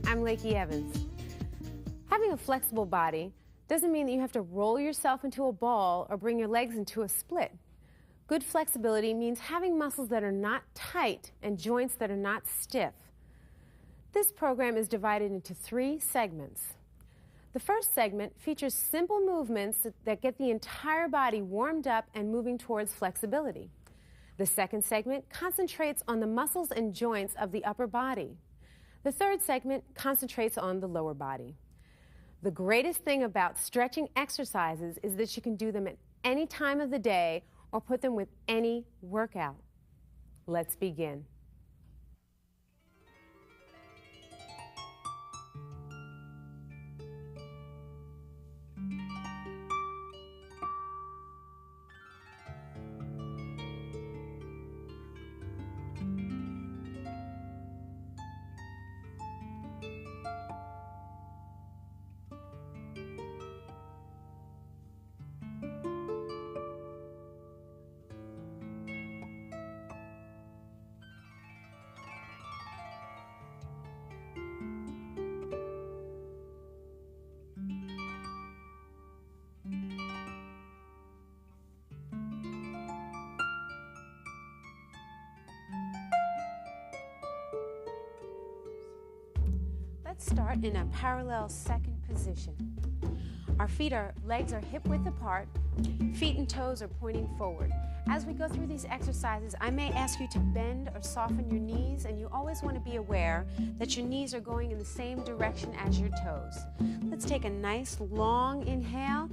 I'm Lakey Evans. Having a flexible body doesn't mean that you have to roll yourself into a ball or bring your legs into a split. Good flexibility means having muscles that are not tight and joints that are not stiff. This program is divided into 3 segments. The first segment features simple movements that get the entire body warmed up and moving towards flexibility. The second segment concentrates on the muscles and joints of the upper body. The third segment concentrates on the lower body. The greatest thing about stretching exercises is that you can do them at any time of the day or put them with any workout. Let's begin. Let's start in a parallel second position. Our legs are hip width apart, feet and toes are pointing forward. As we go through these exercises, I may ask you to bend or soften your knees, and you always want to be aware that your knees are going in the same direction as your toes. Let's take a nice long inhale.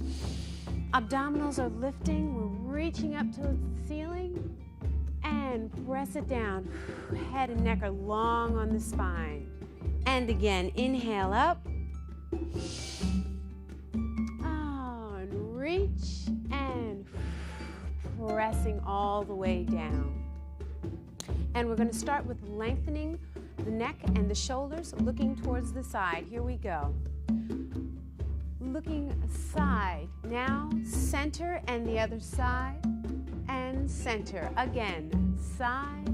Abdominals are lifting, we're reaching up towards the ceiling, and press it down. Head and neck are long on the spine. And again, inhale up. And reach and pressing all the way down. And we're going to start with lengthening the neck and the shoulders, looking towards the side. Here we go. Looking aside. Now, center and the other side. And center. Again, side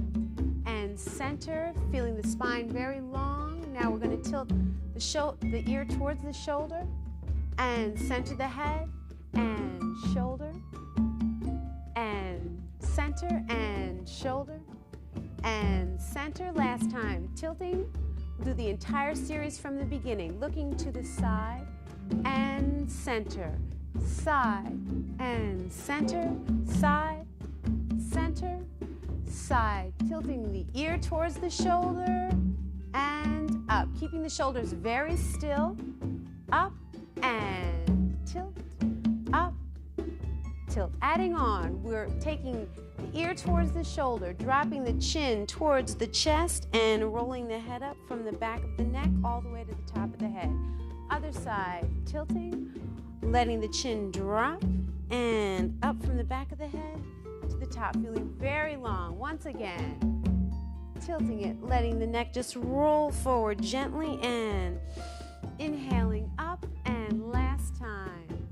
and center. Feeling the spine very long. Now we're going to tilt the ear towards the shoulder and center the head and shoulder and center and shoulder and center. Last time, tilting. We'll do the entire series from the beginning, looking to the side and center, side and center, side, center, side. Tilting the ear towards the shoulder and up, keeping the shoulders very still, up and tilt, up, tilt. Adding on, we're taking the ear towards the shoulder, dropping the chin towards the chest and rolling the head up from the back of the neck all the way to the top of the head. Other side, tilting, letting the chin drop and up from the back of the head to the top, feeling very long. Once again. Tilting it, letting the neck just roll forward gently and inhaling up, and last time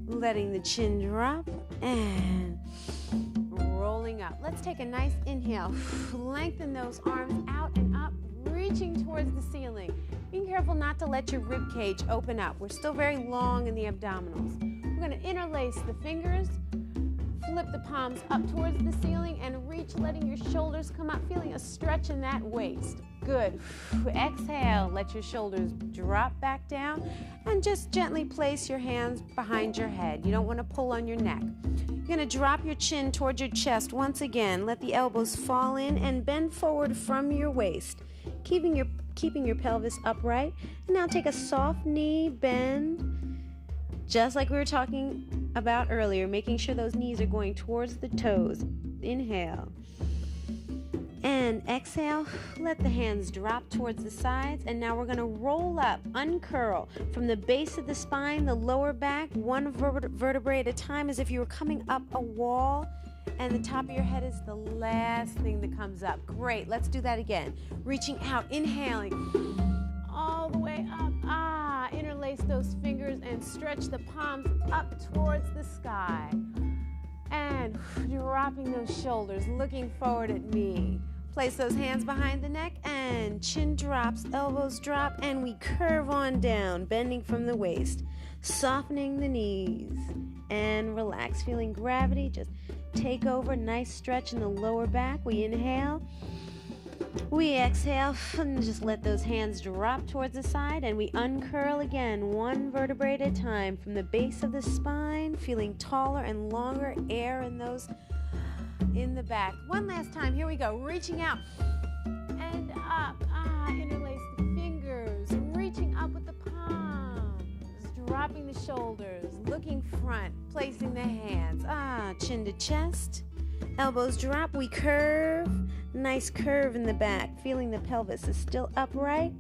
letting the chin drop and rolling up. Let's take a nice inhale. Lengthen those arms out and up, reaching towards the ceiling. Being careful not to let your rib cage open up. We're still very long in the abdominals. We're going to interlace the fingers. Flip the palms up towards the ceiling and reach, letting your shoulders come up, feeling a stretch in that waist. Good. Exhale, let your shoulders drop back down and just gently place your hands behind your head. You don't want to pull on your neck. You're going to drop your chin towards your chest once again. Let the elbows fall in and bend forward from your waist, keeping your pelvis upright. And now take a soft knee bend, just like we were talking about earlier, making sure those knees are going towards the toes. Inhale. And exhale, let the hands drop towards the sides. And now we're going to roll up, uncurl from the base of the spine, the lower back, one vertebrae at a time, as if you were coming up a wall. And the top of your head is the last thing that comes up. Great. Let's do that again. Reaching out, inhaling all the way up. Interlace those fingers and stretch the palms up towards the sky. And dropping those shoulders, looking forward at me. Place those hands behind the neck and chin drops, elbows drop, and we curve on down, bending from the waist, softening the knees, and relax, feeling gravity just take over. Nice stretch in the lower back. We inhale, we exhale, and just let those hands drop towards the side, and we uncurl again, one vertebrae at a time from the base of the spine, feeling taller and longer, air in those in the back. One last time, here we go, reaching out and up, interlace the fingers, reaching up with the palms, dropping the shoulders, looking front, placing the hands, chin to chest, elbows drop, we curve, nice curve in the back, feeling the pelvis is still upright.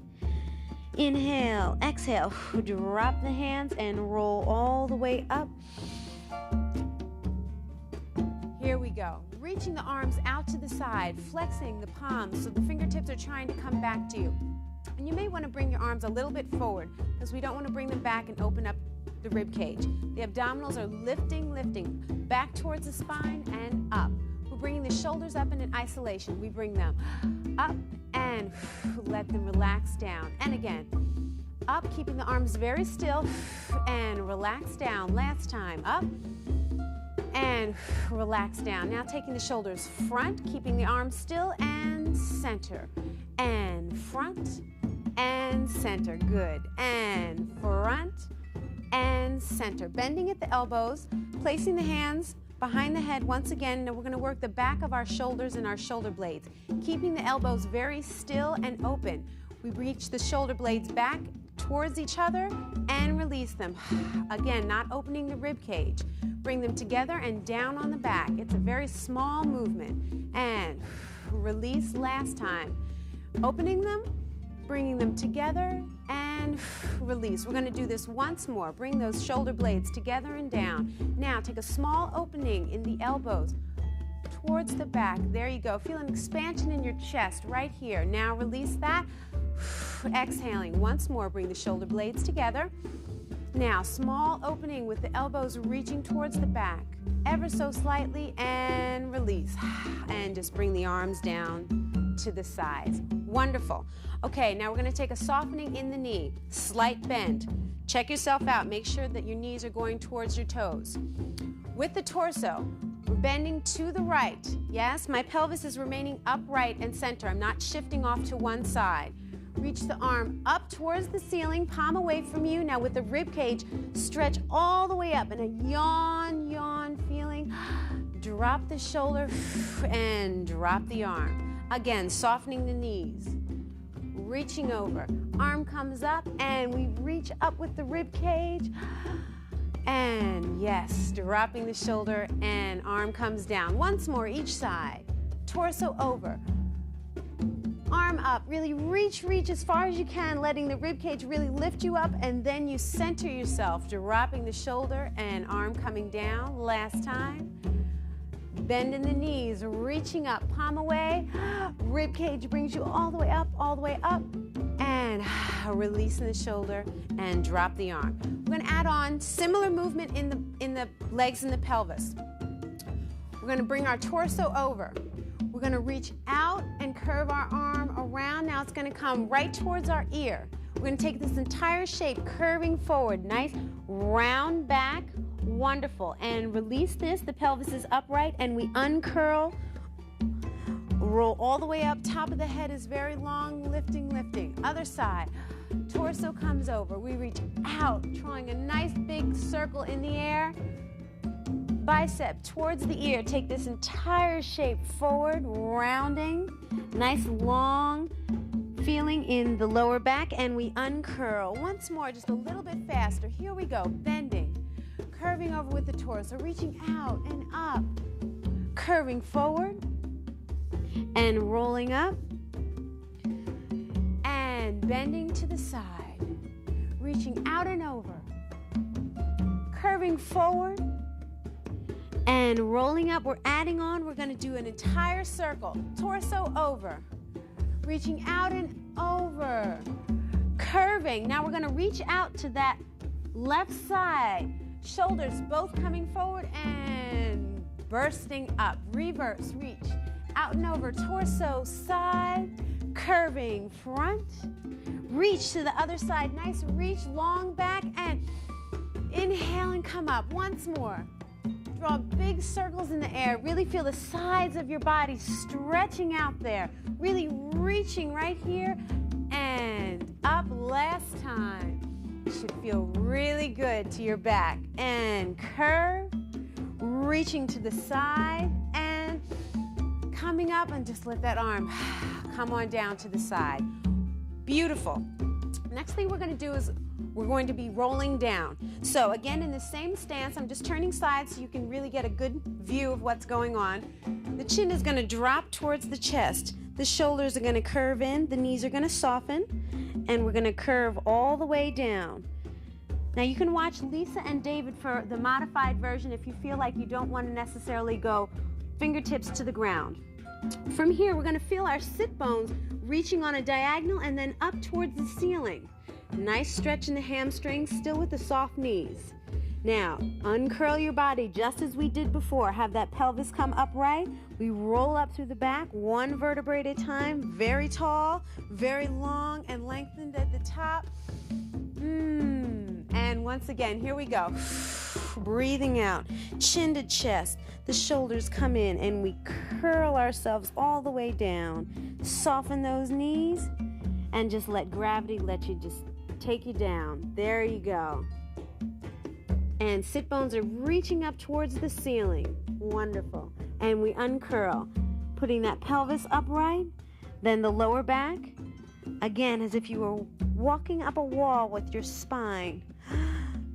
Inhale, exhale, drop the hands and roll all the way up. Here we go. Reaching the arms out to the side, flexing the palms so the fingertips are trying to come back to you. And you may want to bring your arms a little bit forward because we don't want to bring them back and open up the rib cage. The abdominals are lifting, back towards the spine and up. We're bringing the shoulders up in an isolation. We bring them up and let them relax down. And again, up, keeping the arms very still and relax down. Last time, up and relax down. Now taking the shoulders front, keeping the arms still, and center. And front and center. Good. And front and center. Bending at the elbows, placing the hands behind the head once again. Now we're going to work the back of our shoulders and our shoulder blades, keeping the elbows very still and open. We reach the shoulder blades back towards each other and release them. Again, not opening the rib cage. Bring them together and down on the back. It's a very small movement. And release last time. Opening them, bringing them together, and release. We're going to do this once more. Bring those shoulder blades together and down. Now take a small opening in the elbows towards the back. There you go. Feel an expansion in your chest right here. Now release that. Exhaling once more. Bring the shoulder blades together. Now, small opening with the elbows reaching towards the back, ever so slightly, and release. And just bring the arms down to the sides. Wonderful. Okay, now we're going to take a softening in the knee, slight bend. Check yourself out. Make sure that your knees are going towards your toes. With the torso, we're bending to the right. Yes, my pelvis is remaining upright and center. I'm not shifting off to one side. Reach the arm up towards the ceiling, palm away from you. Now with the rib cage, stretch all the way up in a yawn feeling. Drop the shoulder and drop the arm. Again, softening the knees. Reaching over. Arm comes up and we reach up with the rib cage. And yes, dropping the shoulder and arm comes down. Once more, each side. Torso over. Arm up, really reach as far as you can, letting the rib cage really lift you up, and then you center yourself, dropping the shoulder and arm coming down. Last time. Bend in the knees, reaching up, palm away. Rib cage brings you all the way up, and releasing the shoulder and drop the arm. We're going to add on similar movement in the legs and the pelvis. We're going to bring our torso over. We're going to reach out and curve our arm around. Now it's going to come right towards our ear. We're going to take this entire shape, curving forward. Nice round back. Wonderful. And release this. The pelvis is upright, and we uncurl. Roll all the way up. Top of the head is very long. Lifting. Other side. Torso comes over. We reach out, drawing a nice big circle in the air. Bicep towards the ear. Take this entire shape forward, rounding. Nice long feeling in the lower back, and we uncurl. Once more, just a little bit faster. Here we go. Bending. Curving over with the torso. Reaching out and up. Curving forward. And rolling up. And bending to the side. Reaching out and over. Curving forward. And rolling up, we're adding on, we're going to do an entire circle. Torso over. Reaching out and over. Curving. Now we're going to reach out to that left side. Shoulders both coming forward and bursting up. Reverse, reach. out and over, torso, side, curving front. Reach to the other side, nice reach, long back, and inhale and come up. Once more. Draw big circles in the air. Really feel the sides of your body stretching out there. Really reaching right here and up. Last time. Should feel really good to your back. And curve, reaching to the side and coming up, and just let that arm come on down to the side. Beautiful. Next thing we're going to do is we're going to be rolling down. So again, in the same stance, I'm just turning sides so you can really get a good view of what's going on. The chin is going to drop towards the chest. The shoulders are going to curve in, the knees are going to soften, and we're going to curve all the way down. Now you can watch Lisa and David for the modified version if you feel like you don't want to necessarily go fingertips to the ground. From here, we're going to feel our sit bones reaching on a diagonal and then up towards the ceiling. Nice stretch in the hamstrings, still with the soft knees. Now, uncurl your body just as we did before. Have that pelvis come upright. We roll up through the back, one vertebrae at a time, very tall, very long, and lengthened at the top. And once again, here we go. Breathing out, chin to chest. The shoulders come in, and we curl ourselves all the way down. Soften those knees, and just let gravity let you just take you down. There you go. And sit bones are reaching up towards the ceiling. Wonderful. And we uncurl, putting that pelvis upright, then the lower back. Again, as if you were walking up a wall with your spine.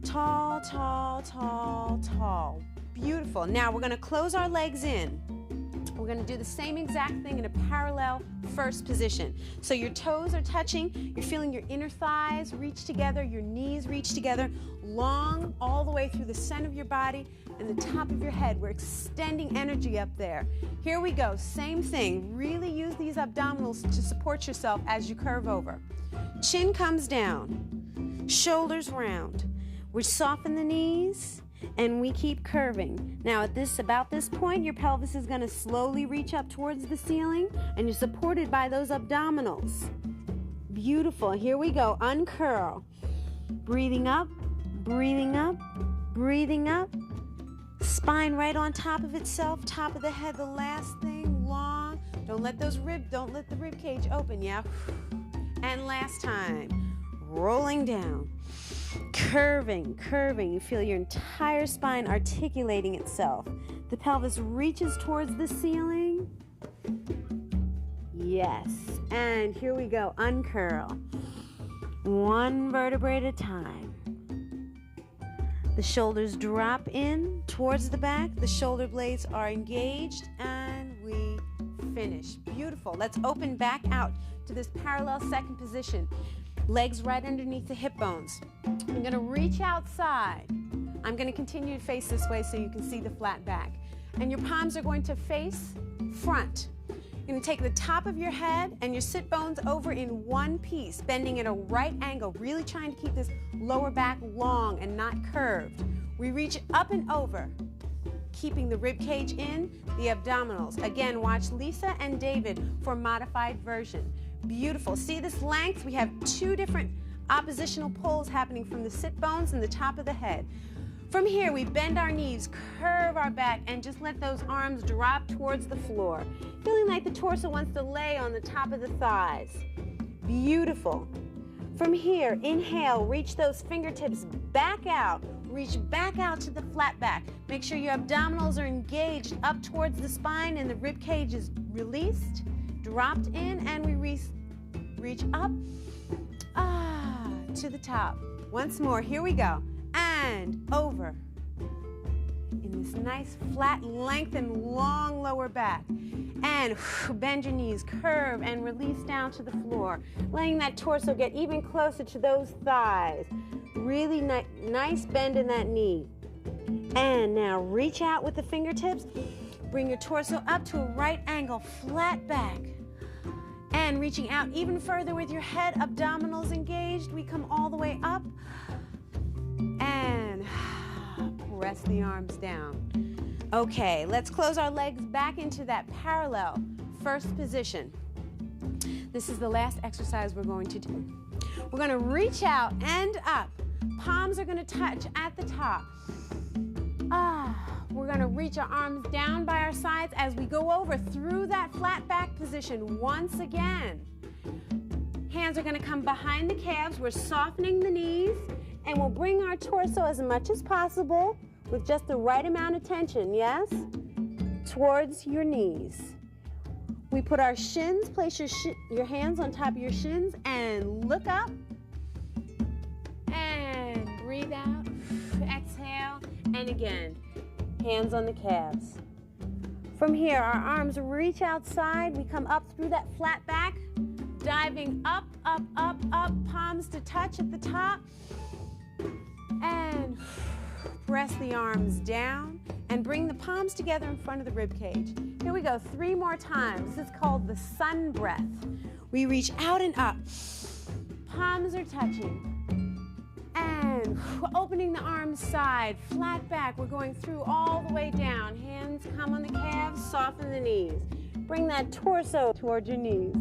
Tall, tall, tall, tall. Beautiful. Now we're going to close our legs in. We're going to do the same exact thing in a parallel first position. So your toes are touching, you're feeling your inner thighs reach together, your knees reach together, long all the way through the center of your body and the top of your head. We're extending energy up there. Here we go, same thing. Really use these abdominals to support yourself as you curve over. Chin comes down, shoulders round. We soften the knees, and we keep curving. Now at about this point, your pelvis is going to slowly reach up towards the ceiling, and you're supported by those abdominals. Beautiful. Here we go. Uncurl. Breathing up, breathing up, breathing up. Spine right on top of itself, top of the head, the last thing, long. Don't let the rib cage open, yeah? And last time. Rolling down. Curving, curving. You feel your entire spine articulating itself. The pelvis reaches towards the ceiling. Yes. And here we go. Uncurl. One vertebrae at a time. The shoulders drop in towards the back. The shoulder blades are engaged, and we finish. Beautiful. Let's open back out to this parallel second position. Legs right underneath the hip bones. I'm going to reach outside. I'm going to continue to face this way so you can see the flat back. And your palms are going to face front. You're going to take the top of your head and your sit bones over in one piece, bending at a right angle, really trying to keep this lower back long and not curved. We reach up and over, keeping the rib cage in, the abdominals. Again, watch Lisa and David for modified version. Beautiful. See this length? We have two different oppositional pulls happening from the sit bones and the top of the head. From here, we bend our knees, curve our back, and just let those arms drop towards the floor. Feeling like the torso wants to lay on the top of the thighs. Beautiful. From here, inhale, reach those fingertips back out. Reach back out to the flat back. Make sure your abdominals are engaged up towards the spine and the rib cage is released. Dropped in, and we reach up to the top. Once more, here we go. And over. In this nice flat length and long lower back. And bend your knees, curve, and release down to the floor. Letting that torso get even closer to those thighs. Really nice bend in that knee. And now reach out with the fingertips. Bring your torso up to a right angle, flat back. And reaching out even further with your head, abdominals engaged. We come all the way up. And press the arms down. Okay, let's close our legs back into that parallel first position. This is the last exercise we're going to do. We're going to reach out and up. Palms are going to touch at the top. We're going to reach our arms down by our sides as we go over through that flat back position once again. Hands are going to come behind the calves. We're softening the knees, and we'll bring our torso as much as possible with just the right amount of tension, yes? Towards your knees. We put our shins, place your hands on top of your shins and look up. And breathe out. Exhale. And again, hands on the calves. From here, our arms reach outside. We come up through that flat back, diving up, up, up, up, palms to touch at the top. And press the arms down and bring the palms together in front of the rib cage. Here we go, 3 more times. This is called the sun breath. We reach out and up. Palms are touching. And opening the arms side, flat back. We're going through all the way down. Hands come on the calves, soften the knees. Bring that torso towards your knees.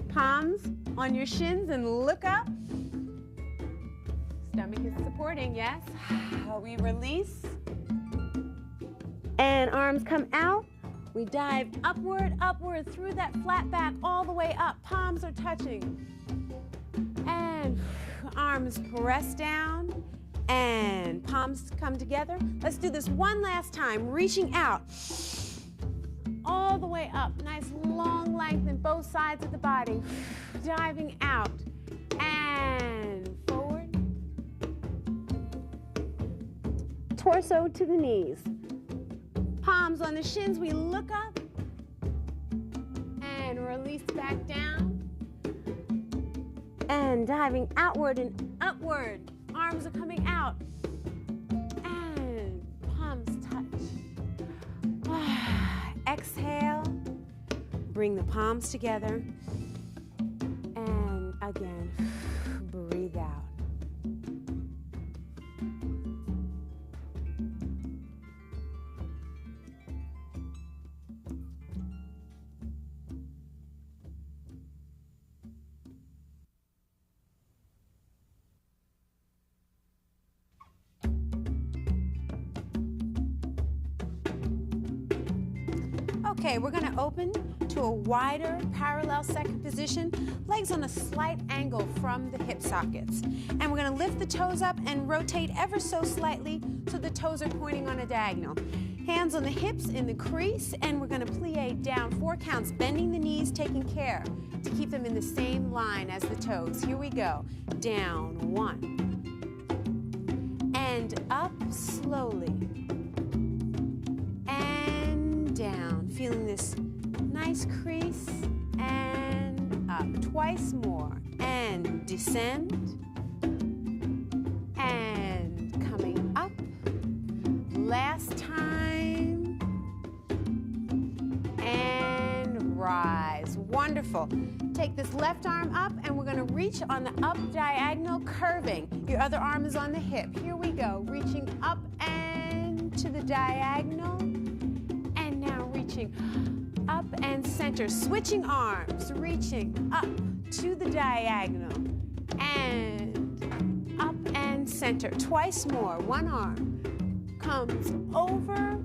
Palms on your shins and look up. Stomach is supporting, yes. We release. And arms come out. We dive upward, upward through that flat back all the way up. Palms are touching. And arms press down and palms come together. Let's do this one last time. Reaching out all the way up. Nice long length in both sides of the body. Diving out and forward. Torso to the knees. Palms on the shins, we look up and release back down. And diving outward and upward. Arms are coming out. And palms touch. Exhale. Bring the palms together. And again, breathe out. Okay, we're going to open to a wider parallel second position, legs on a slight angle from the hip sockets. And we're going to lift the toes up and rotate ever so slightly so the toes are pointing on a diagonal. Hands on the hips in the crease, and we're going to plie down 4 counts, bending the knees, taking care to keep them in the same line as the toes. Here we go. Down, 1. And up slowly. And down. Feeling this nice crease, and up. Twice more. And descend. And coming up. Last time. And rise. Wonderful. Take this left arm up, and we're going to reach on the up diagonal, curving. Your other arm is on the hip. Here we go. Reaching up and to the diagonal. And now reaching up and center. Switching arms. Reaching up to the diagonal. And up and center. Twice more. One arm comes over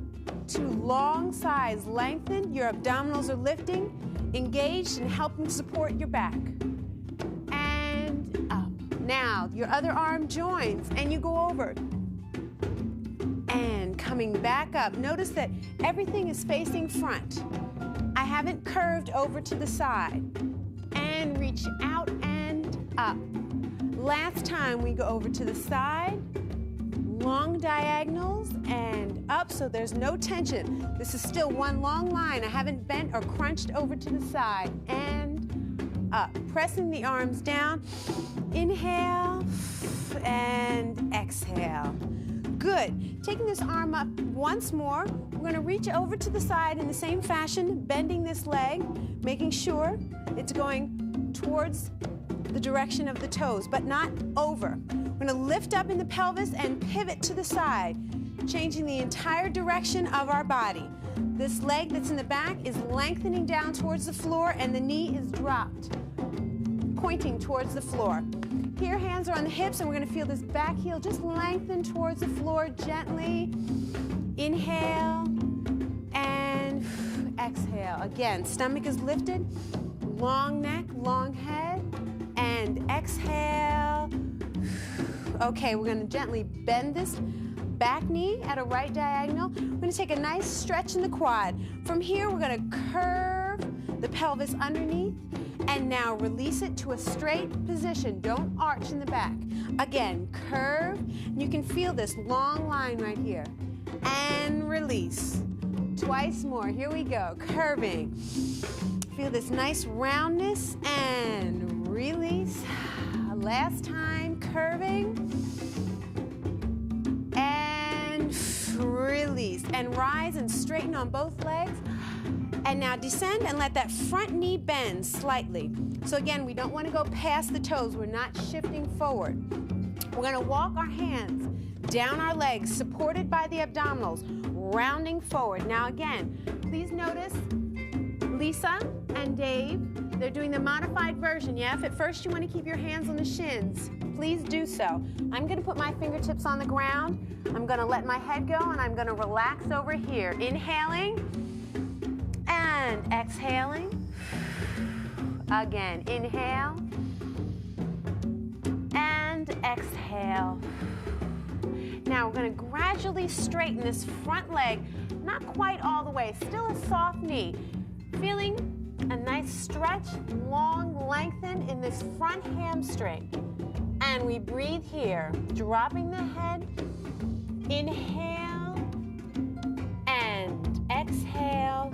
to long sides. Lengthen. Your abdominals are lifting, engaged, and helping support your back. And up. Now, your other arm joins, and you go over. And coming back up. Notice that everything is facing front. I haven't curved over to the side. And reach out and up. Last time we go over to the side. Long diagonals and up, so there's no tension. This is still one long line. I haven't bent or crunched over to the side. And up. Pressing the arms down. Inhale and exhale. Good. Taking this arm up once more. We're going to reach over to the side in the same fashion, bending this leg, making sure it's going towards the direction of the toes, but not over. We're gonna lift up in the pelvis and pivot to the side, changing the entire direction of our body. This leg that's in the back is lengthening down towards the floor and the knee is dropped, pointing towards the floor. Here, hands are on the hips, and we're gonna feel this back heel just lengthen towards the floor gently. Inhale and exhale. Again, stomach is lifted, long neck, long head, and exhale. Okay, we're gonna gently bend this back knee at a right diagonal. We're gonna take a nice stretch in the quad. From here, we're gonna curve the pelvis underneath, and now release it to a straight position. Don't arch in the back. Again, curve. And you can feel this long line right here. And release. Twice more. Here we go. Curving. Feel this nice roundness and release. Last time, curving. And release. And rise and straighten on both legs. And now descend and let that front knee bend slightly. So again, we don't want to go past the toes. We're not shifting forward. We're going to walk our hands down our legs, supported by the abdominals, rounding forward. Now again, please notice Lisa and Dave, they're doing the modified version. Yeah, if at first you want to keep your hands on the shins, please do so. I'm going to put my fingertips on the ground. I'm going to let my head go, and I'm going to relax over here. Inhaling. And exhaling. Again, inhale. And exhale. Now we're going to gradually straighten this front leg, not quite all the way, still a soft knee. Feeling a nice stretch, long lengthen in this front hamstring. And we breathe here, dropping the head. Inhale and exhale.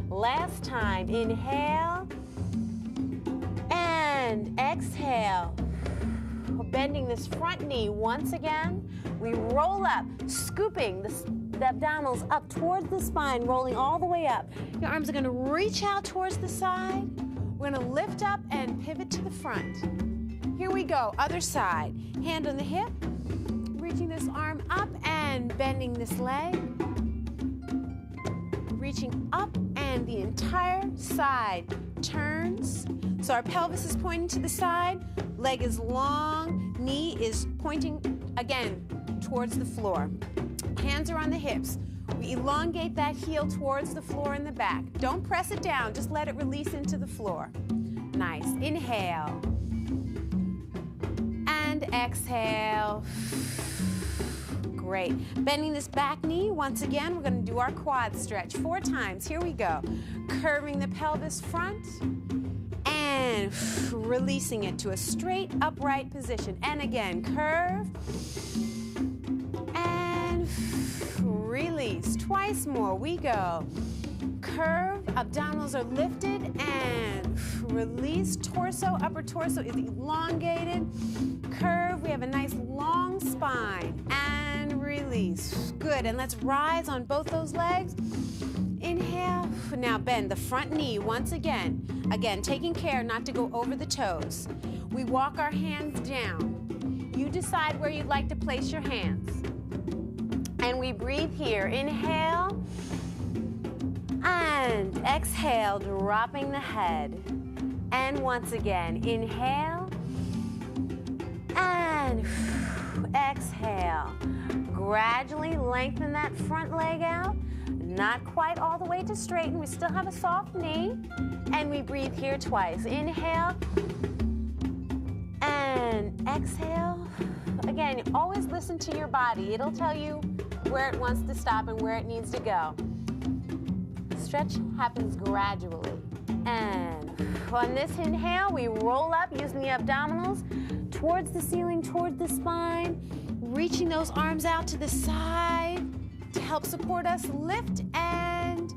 Last time, inhale and exhale. We're bending this front knee once again. We roll up, scooping the abdominals up towards the spine, rolling all the way up. Your arms are gonna reach out towards the side. We're gonna lift up and pivot to the front. Here we go, other side. Hand on the hip, reaching this arm up and bending this leg. Reaching up, and the entire side turns. So our pelvis is pointing to the side, leg is long, knee is pointing again towards the floor. Hands are on the hips. We elongate that heel towards the floor in the back. Don't press it down, just let it release into the floor. Nice. Inhale. And exhale. Great. Bending this back knee, once again, we're going to do our quad stretch 4 times. Here we go. Curving the pelvis front and releasing it to a straight upright position. And again, curve and release. Twice more. We go. Curve, abdominals are lifted and release. Torso, upper torso is elongated. Curve, we have a nice long spine and release. Good, and let's rise on both those legs. Inhale, now bend the front knee once again. Again, taking care not to go over the toes. We walk our hands down. You decide where you'd like to place your hands. And we breathe here. Inhale and exhale, dropping the head. And once again, inhale and exhale. Gradually lengthen that front leg out. Not quite all the way to straighten. We still have a soft knee. And we breathe here twice. Inhale and exhale. Again, always listen to your body. It'll tell you where it wants to stop and where it needs to go. Stretch happens gradually. And on this inhale, we roll up using the abdominals towards the ceiling, towards the spine, reaching those arms out to the side to help support us. Lift and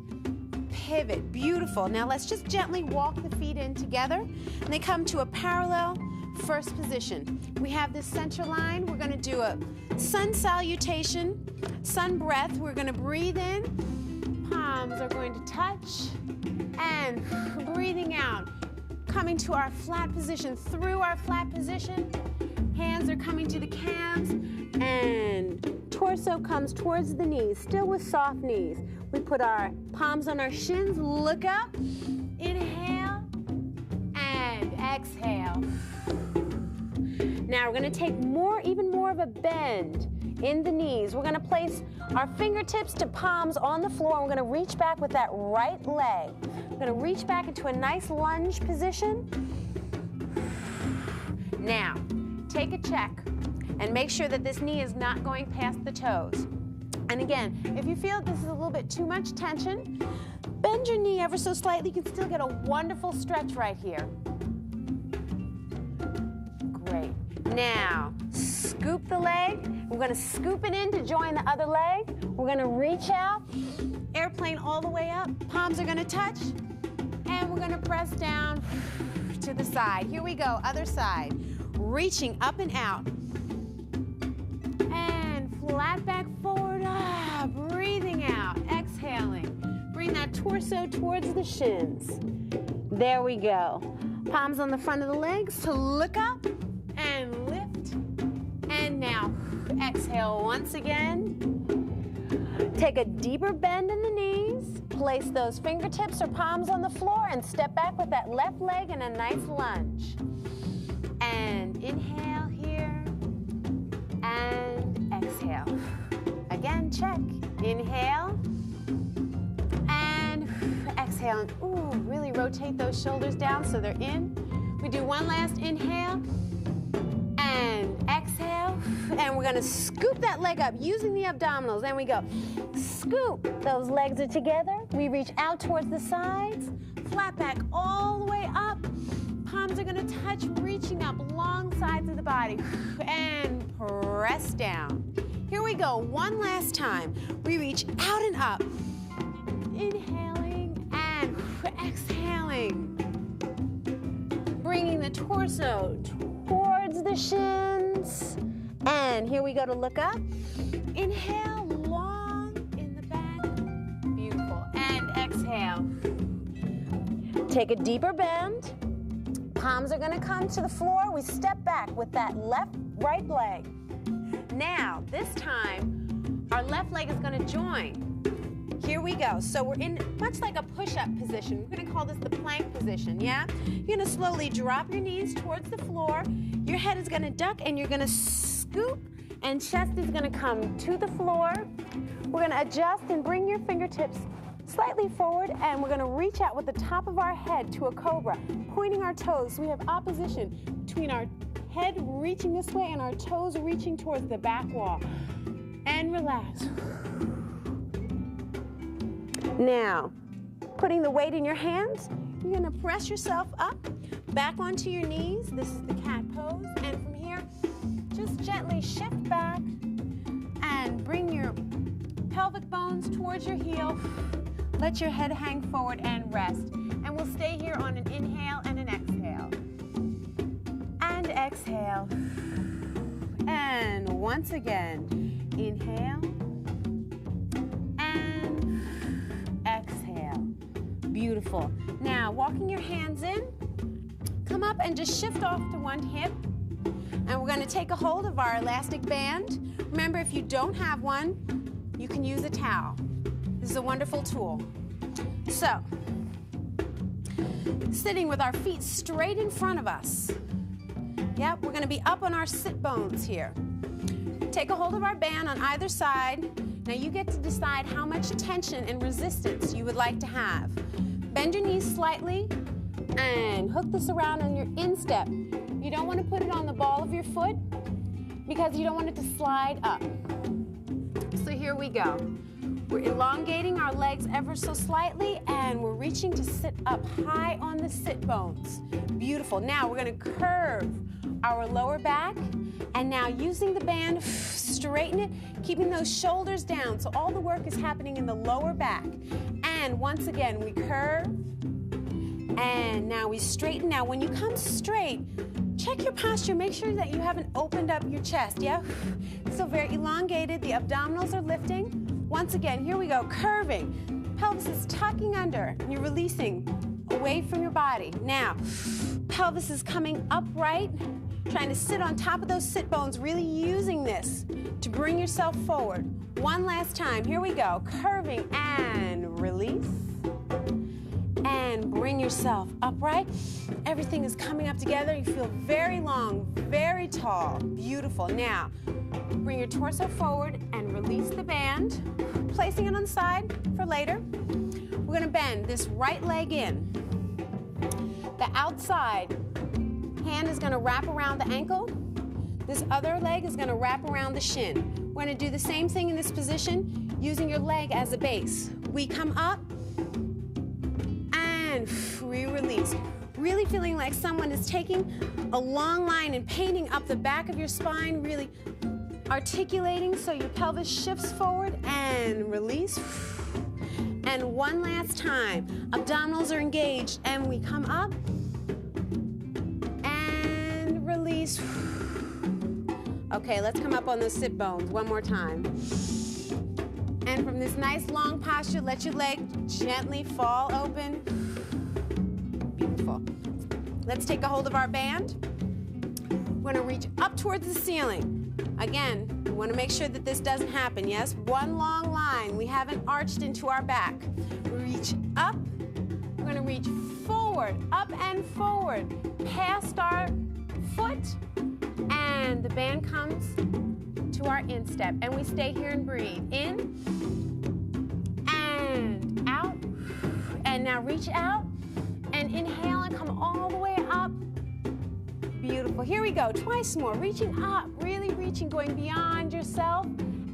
pivot. Beautiful. Now let's just gently walk the feet in together, and they come to a parallel first position. We have this center line. We're going to do a sun salutation, sun breath. We're going to breathe in. Palms are going to touch. And breathing out, coming to our flat position. Through our flat position, Hands are coming to the calves, and torso comes towards the knees, still with soft knees. We put our palms on our shins, look up, inhale, and exhale. Now we're gonna take even more of a bend in the knees. We're gonna place our fingertips to palms on the floor. We're gonna reach back with that right leg. We're gonna reach back into a nice lunge position. Now, take a check and make sure that this knee is not going past the toes. And again, if you feel this is a little bit too much tension, bend your knee ever so slightly. You can still get a wonderful stretch right here. Great. Now, scoop the leg. We're going to scoop it in to join the other leg. We're going to reach out, airplane all the way up. Palms are going to touch, and we're going to press down to the side. Here we go, other side. Reaching up and out. And flat back forward. Breathing out, exhaling. Bring that torso towards the shins. There we go. Palms on the front of the legs to look up and lift. And now, exhale once again. Take a deeper bend in the knees. Place those fingertips or palms on the floor and step back with that left leg in a nice lunge. And inhale here. And exhale. Again, check. Inhale. And exhale. And ooh, really rotate those shoulders down so they're in. We do one last inhale. And exhale. And we're going to scoop that leg up using the abdominals. Then we go. Scoop. Those legs are together. We reach out towards the sides. Flat back all the way up. Palms are going to touch, reaching up long sides of the body. And press down. Here we go, one last time. We reach out and up. Inhaling and exhaling. Bringing the torso towards the shins. And here we go to look up. Inhale, long in the back. Beautiful. And exhale. Take a deeper bend. Palms are going to come to the floor. We step back with that right leg. Now, this time, our left leg is going to join. Here we go. So we're in much like a push-up position. We're going to call this the plank position, yeah? You're going to slowly drop your knees towards the floor. Your head is going to duck, and you're going to scoop, and chest is going to come to the floor. We're going to adjust and bring your fingertips slightly forward, and we're going to reach out with the top of our head to a cobra, pointing our toes. So we have opposition between our head reaching this way and our toes reaching towards the back wall. And relax. Now, putting the weight in your hands, you're going to press yourself up, back onto your knees. This is the cat pose. And from here, just gently shift back and bring your pelvic bones towards your heel. Let your head hang forward and rest. And we'll stay here on an inhale and an exhale. And exhale. And once again, inhale. And exhale. Beautiful. Now, walking your hands in, come up and just shift off to one hip. And we're going to take a hold of our elastic band. Remember, if you don't have one, you can use a towel. This is a wonderful tool. So, sitting with our feet straight in front of us. Yep, we're going to be up on our sit bones here. Take a hold of our band on either side. Now you get to decide how much tension and resistance you would like to have. Bend your knees slightly and hook this around on your instep. You don't want to put it on the ball of your foot because you don't want it to slide up. So here we go. We're elongating our legs ever so slightly, and we're reaching to sit up high on the sit bones. Beautiful. Now we're going to curve our lower back, and now using the band, straighten it, keeping those shoulders down. So all the work is happening in the lower back. And once again, we curve, and now we straighten. Now when you come straight, check your posture. Make sure that you haven't opened up your chest, yeah? Still very elongated. The abdominals are lifting. Once again, here we go, curving. Pelvis is tucking under, and you're releasing away from your body. Now, pelvis is coming upright. trying to sit on top of those sit bones, really using this to bring yourself forward. One last time, here we go. Curving and release. And bring yourself upright. Everything is coming up together. You feel very long, very tall. Beautiful. Now, bring your torso forward and release the band, placing it on the side for later. We're going to bend this right leg in. The outside hand is going to wrap around the ankle. This other leg is going to wrap around the shin. We're going to do the same thing in this position, using your leg as a base. We come up and we release. Really feeling like someone is taking a long line and painting up the back of your spine, really articulating so your pelvis shifts forward and release. And one last time, abdominals are engaged and we come up and release. Okay, let's come up on those sit bones one more time. And from this nice long posture, let your leg gently fall open. Beautiful. Let's take a hold of our band. We're going to reach up towards the ceiling. Again, we want to make sure that this doesn't happen, yes? One long line. We haven't arched into our back. Reach up. We're going to reach forward, up and forward, past our foot, and the band comes to our instep. And we stay here and breathe. In and out. And now reach out and inhale and come all the way up. Beautiful. Here we go. Twice more. Reaching up, really reaching, going beyond yourself.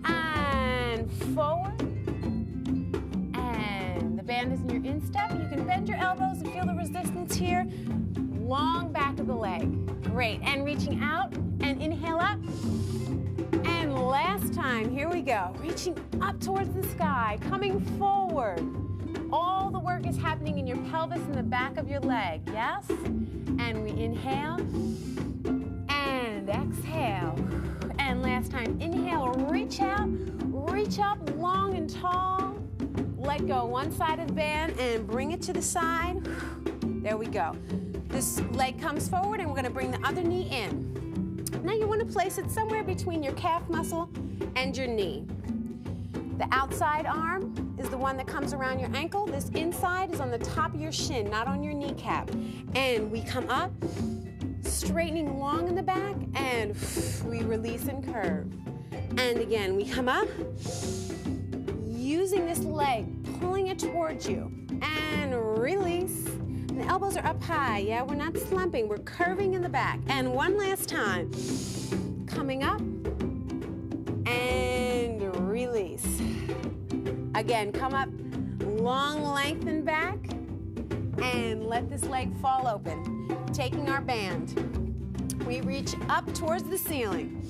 And forward. And the band is in your instep. You can bend your elbows and feel the resistance here. Long back of the leg. Great. And reaching out and inhale up. And last time, here we go. Reaching up towards the sky, coming forward. All the work is happening in your pelvis and the back of your leg, yes? And we inhale and exhale. And last time, inhale, reach out, reach up long and tall. Let go one side of the band and bring it to the side. There we go. This leg comes forward and we're gonna bring the other knee in. Now you wanna place it somewhere between your calf muscle and your knee. The outside arm is the one that comes around your ankle. This inside is on the top of your shin, not on your kneecap. And we come up, straightening long in the back, and we release and curve. And again, we come up, using this leg, pulling it towards you, and release. And the elbows are up high, yeah? We're not slumping, we're curving in the back. And one last time, coming up, and release. Again, come up, long lengthen back, and let this leg fall open. Taking our band, we reach up towards the ceiling.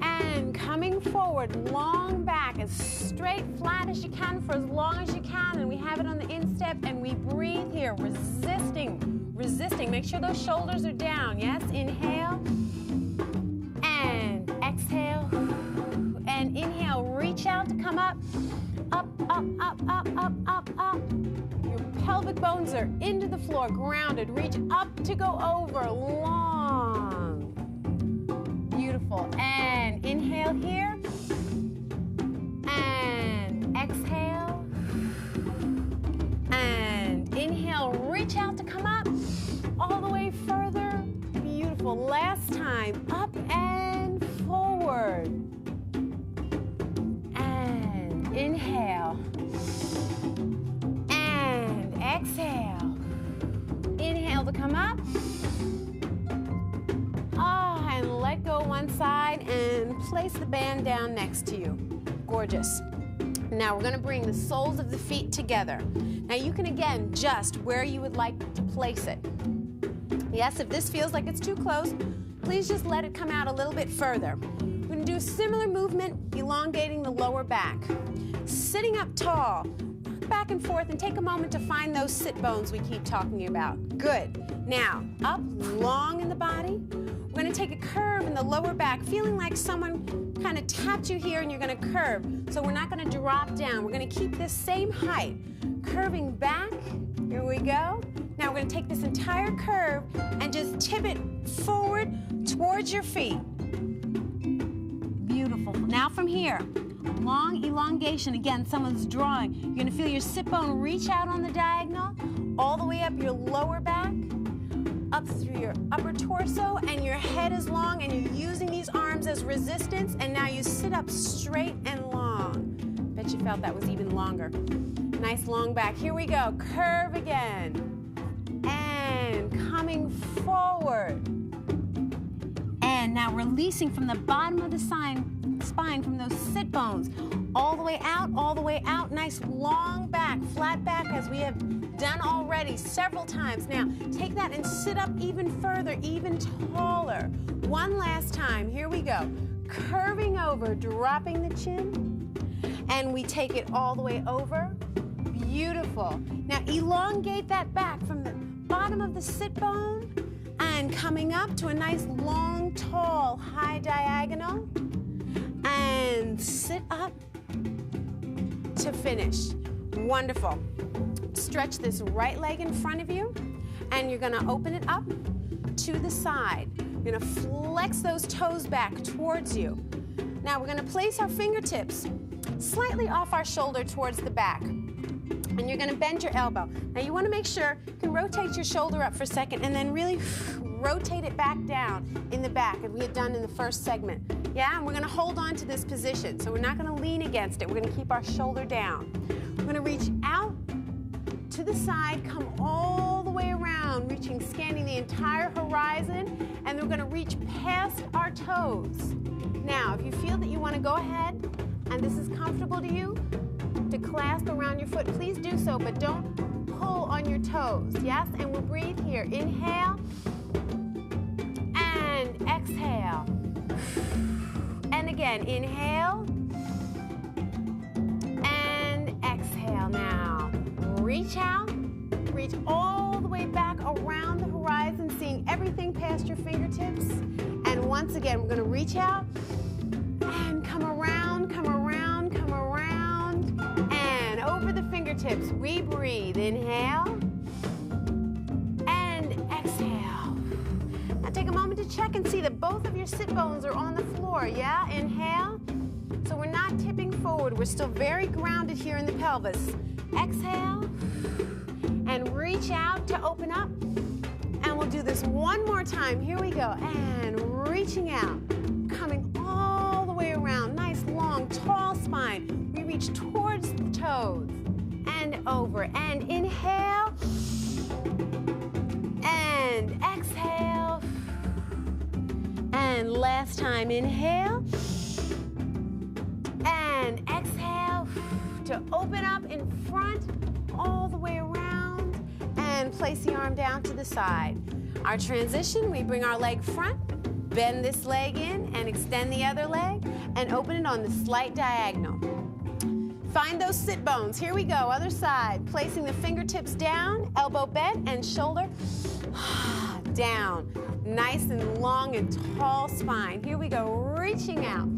And coming forward, long back, as straight, flat as you can for as long as you can, and we have it on the instep, and we breathe here, resisting, resisting. Make sure those shoulders are down, yes? Inhale, and exhale, and inhale, reach out to come up, up, up, up, up, up, up, up. Your pelvic bones are into the floor, grounded. Reach up to go over, long. Beautiful. And inhale here, and exhale, and inhale, reach out to come up, all the way further. Beautiful. Last time, up and forward. And inhale. And exhale. Inhale to come up. And let go one side and place the band down next to you. Gorgeous. Now we're going to bring the soles of the feet together. Now you can again adjust where you would like to place it. Yes, if this feels like it's too close, please just let it come out a little bit further. We're going to do a similar movement, elongating the lower back. Sitting up tall, back and forth, and take a moment to find those sit bones we keep talking about. Good. Now, up long in the body. We're going to take a curve in the lower back, feeling like someone kind of tapped you here and you're going to curve. So we're not going to drop down. We're going to keep this same height. Curving back. Here we go. Now we're going to take this entire curve and just tip it forward towards your feet. Beautiful. Now from here, long elongation. Again, someone's drawing. You're going to feel your sit bone reach out on the diagonal, all the way up your lower back, up through your upper torso, and your head is long, and you're using these arms as resistance, and now you sit up straight and long. Bet you felt that was even longer. Nice long back. Here we go. Curve again. And coming forward. And now releasing from the bottom of the spine from those sit bones. All the way out, all the way out. Nice long back, flat back, as we have done already several times. Now, take that and sit up even further, even taller. One last time. Here we go. Curving over, dropping the chin. And we take it all the way over. Beautiful. Now, elongate that back from the bottom of the sit bone and coming up to a nice long, tall, high diagonal. And sit up to finish. Wonderful. Stretch this right leg in front of you, and you're going to open it up to the side. You're going to flex those toes back towards you. Now we're going to place our fingertips slightly off our shoulder towards the back. And you're going to bend your elbow. Now you want to make sure you can rotate your shoulder up for a second and then really rotate it back down in the back, as we had done in the first segment. Yeah, and we're going to hold on to this position. So we're not going to lean against it. We're going to keep our shoulder down. We're going to reach out to the side, come all the way around, scanning the entire horizon, and we're going to reach past our toes. Now, if you feel that you want to go ahead, and this is comfortable to you, to clasp around your foot, please do so, but don't pull on your toes, yes? And we'll breathe here. Inhale, and exhale. And again, inhale, and exhale. Now, reach out, reach all the way back around the horizon, seeing everything past your fingertips. And once again, we're going to reach out and come around, come around, come around, and over the fingertips, we breathe. Inhale, and exhale. Now take a moment to check and see that both of your sit bones are on the floor, yeah? Inhale. So we're not tipping forward. We're still very grounded here in the pelvis. Exhale, and reach out to open up. And we'll do this one more time. Here we go. And reaching out, coming all the way around. Nice, long, tall spine. We reach towards the toes and over. And inhale, and exhale. And last time, inhale, and exhale to open up in front, all the way around, and place the arm down to the side. Our transition, we bring our leg front, bend this leg in, and extend the other leg, and open it on the slight diagonal. Find those sit bones. Here we go, other side. Placing the fingertips down, elbow bent, and shoulder down. Nice and long and tall spine. Here we go, reaching out,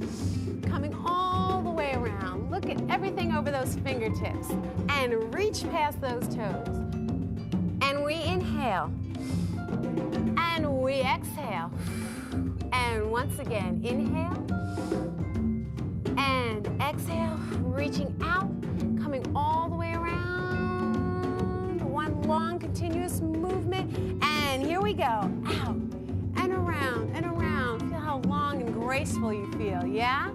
coming all the way around. Look at everything over those fingertips, and reach past those toes. And we inhale, and we exhale. And once again, inhale, and exhale, reaching out, coming all the way around. One long, continuous movement. And here we go, out, and around, and around. Feel how long and graceful you feel, yeah?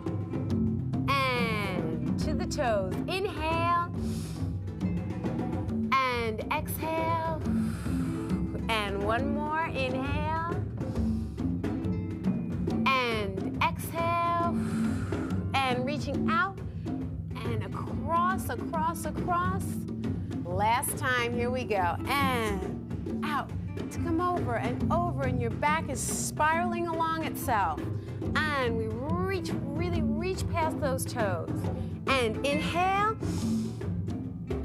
And to the toes. Inhale, and exhale. And one more, inhale, and exhale, and reaching out, and across, across, across. Last time, here we go, and out, to come over, and your back is spiraling along itself. And we reach, really reach past those toes. And inhale,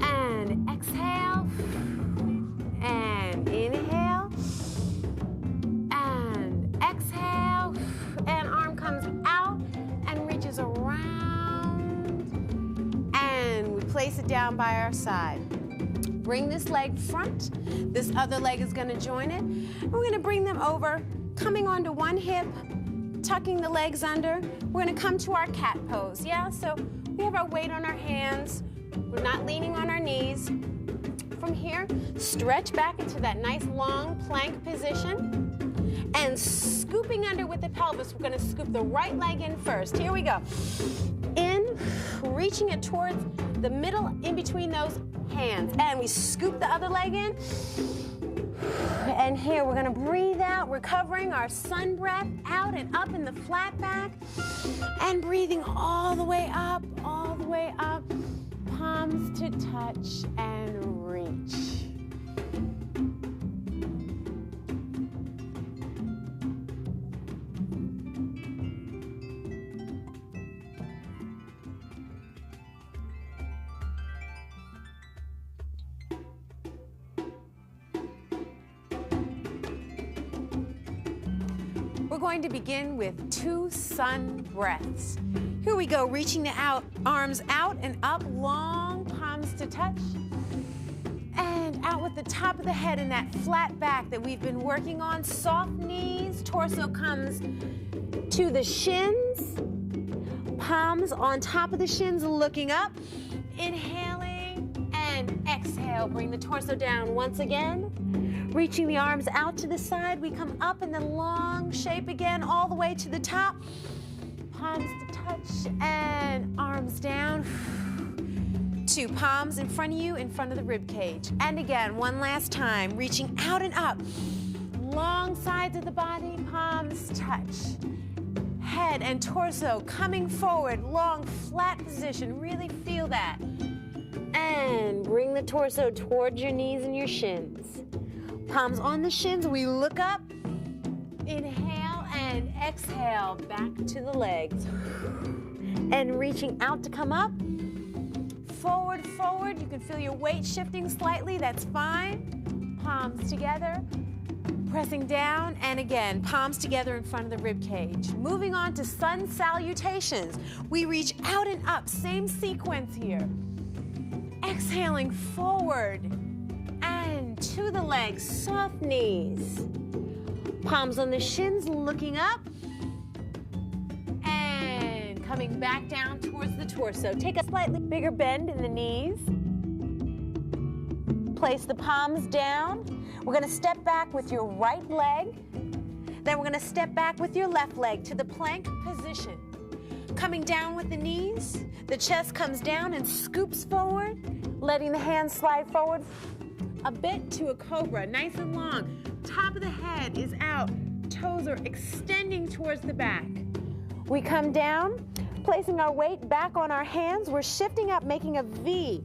and exhale, and inhale, and exhale, and arm comes out and reaches around, and we place it down by our side. bring this leg front. This other leg is going to join it. And we're going to bring them over, coming onto one hip, tucking the legs under. We're going to come to our cat pose, yeah? So we have our weight on our hands. We're not leaning on our knees. From here, stretch back into that nice long plank position. And scooping under with the pelvis, we're going to scoop the right leg in first. Here we go. In, reaching it towards the middle in between those hands. And we scoop the other leg in. And here we're going to breathe out, recovering our sun breath out and up in the flat back. And breathing all the way up, palms to touch and reach. We're going to begin with 2 sun breaths. Here we go, reaching the arms out and up, long palms to touch. And out with the top of the head in that flat back that we've been working on. Soft knees, torso comes to the shins. Palms on top of the shins, looking up. Inhaling and exhale, bring the torso down once again. Reaching the arms out to the side, we come up in the long shape again, all the way to the top. Palms to touch and arms down. 2 palms in front of you, in front of the rib cage. And again, one last time, reaching out and up. Long sides of the body, palms touch. Head and torso coming forward, long flat position. Really feel that. And bring the torso towards your knees and your shins. Palms on the shins, we look up, inhale and exhale back to the legs. And reaching out to come up, forward, forward. You can feel your weight shifting slightly, that's fine. Palms together, pressing down, and again, palms together in front of the rib cage. Moving on to sun salutations. We reach out and up, same sequence here. Exhaling forward. And to the legs, soft knees. Palms on the shins, looking up. And coming back down towards the torso. Take a slightly bigger bend in the knees. Place the palms down. We're going to step back with your right leg. Then we're going to step back with your left leg to the plank position. Coming down with the knees. The chest comes down and scoops forward, letting the hands slide forward a bit to a cobra, nice and long. Top of the head is out. Toes are extending towards the back. We come down, placing our weight back on our hands. We're shifting up, making a V.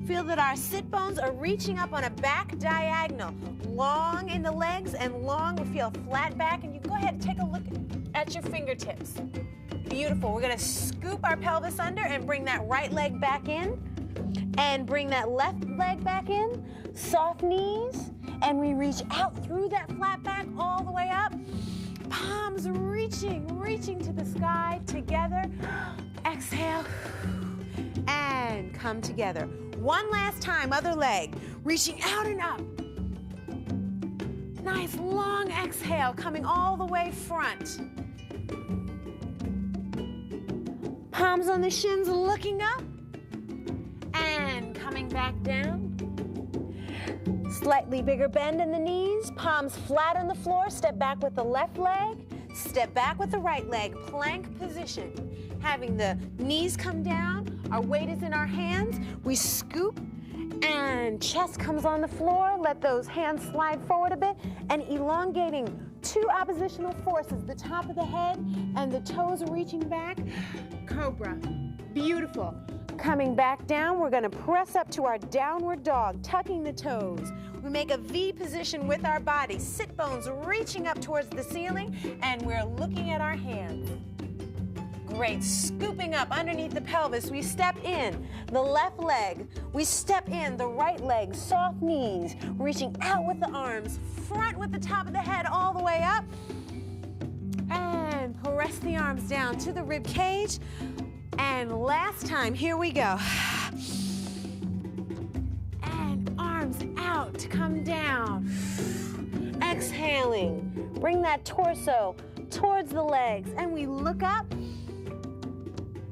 Feel that our sit bones are reaching up on a back diagonal. Long in the legs and long, we feel flat back. And you go ahead and take a look at your fingertips. Beautiful. We're going to scoop our pelvis under and bring that right leg back in. And bring that left leg back in. Soft knees. And we reach out through that flat back all the way up. Palms reaching to the sky together. Exhale. And come together. One last time, other leg. Reaching out and up. Nice long exhale, coming all the way front. Palms on the shins, looking up. And coming back down. Slightly bigger bend in the knees, palms flat on the floor. Step back with the left leg, step back with the right leg, plank position. Having the knees come down, our weight is in our hands. We scoop and chest comes on the floor. Let those hands slide forward a bit and elongating 2 oppositional forces, the top of the head and the toes reaching back. Cobra, beautiful. Coming back down, we're going to press up to our downward dog, tucking the toes. We make a V position with our body, sit bones reaching up towards the ceiling, and we're looking at our hands. Great, scooping up underneath the pelvis, we step in the left leg, we step in the right leg, soft knees, reaching out with the arms, front with the top of the head all the way up, and press the arms down to the rib cage. And last time, here we go. And arms and come down. Exhaling, bring that torso towards the legs, and we look up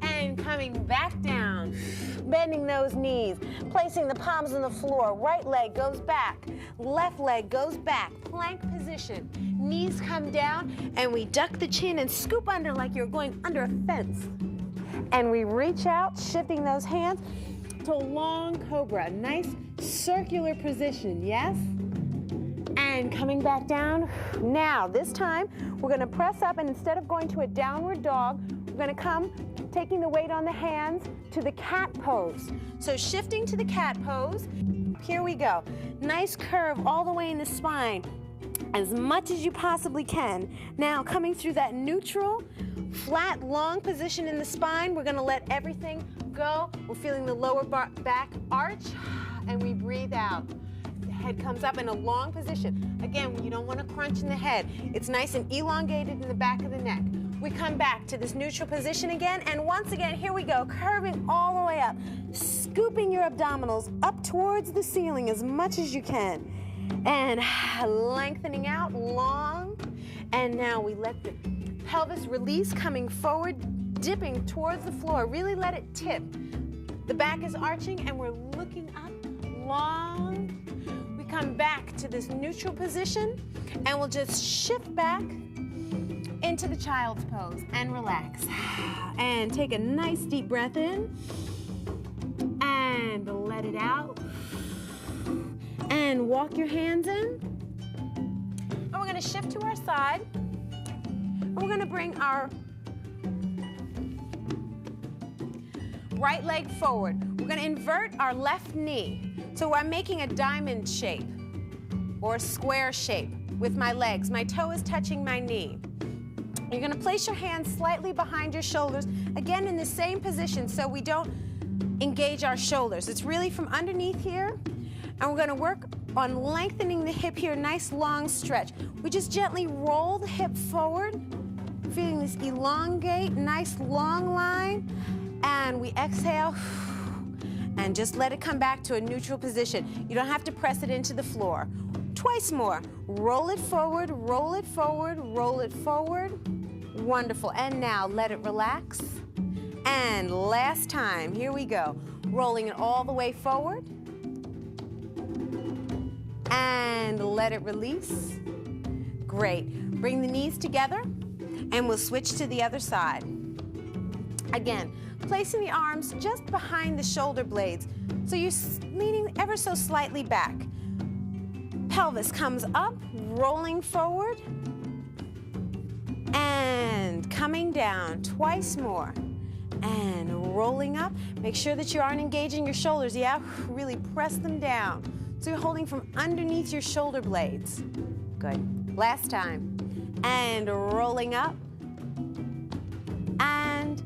and coming back down. Bending those knees, placing the palms on the floor. Right leg goes back, left leg goes back. Plank position. Knees come down, and we duck the chin and scoop under like you're going under a fence. And we reach out, shifting those hands to a long cobra. Nice circular position, yes? And coming back down. Now, this time, we're going to press up, and instead of going to a downward dog, we're going to come taking the weight on the hands to the cat pose. So shifting to the cat pose. Here we go. Nice curve all the way in the spine, as much as you possibly can. Now, coming through that neutral, flat, long position in the spine, we're going to let everything go. We're feeling the lower back arch, and we breathe out. The head comes up in a long position. Again, you don't want to crunch in the head. It's nice and elongated in the back of the neck. We come back to this neutral position again, and once again, here we go, curving all the way up, scooping your abdominals up towards the ceiling as much as you can, and lengthening out, long, and now we let the pelvis release, coming forward, dipping towards the floor. Really let it tip. The back is arching, and we're looking up, long. We come back to this neutral position, and we'll just shift back into the child's pose and relax. And take a nice deep breath in and let it out. And walk your hands in. And we're going to shift to our side. And we're going to bring our right leg forward. We're going to invert our left knee. So I'm making a diamond shape or a square shape with my legs. My toe is touching my knee. You're going to place your hands slightly behind your shoulders, again in the same position so we don't engage our shoulders. It's really from underneath here, and we're going to work on lengthening the hip here, nice long stretch. We just gently roll the hip forward, feeling this elongate, nice long line, and we exhale, and just let it come back to a neutral position. You don't have to press it into the floor. Twice more. Roll it forward, roll it forward, roll it forward. Wonderful. And now let it relax. And last time, here we go. Rolling it all the way forward. And let it release. Great. Bring the knees together, and we'll switch to the other side. Again, placing the arms just behind the shoulder blades, so you're leaning ever so slightly back. Pelvis comes up, rolling forward, and coming down twice more, and rolling up. Make sure that you aren't engaging your shoulders. Yeah, really press them down. So you're holding from underneath your shoulder blades. Good. Last time. And rolling up, and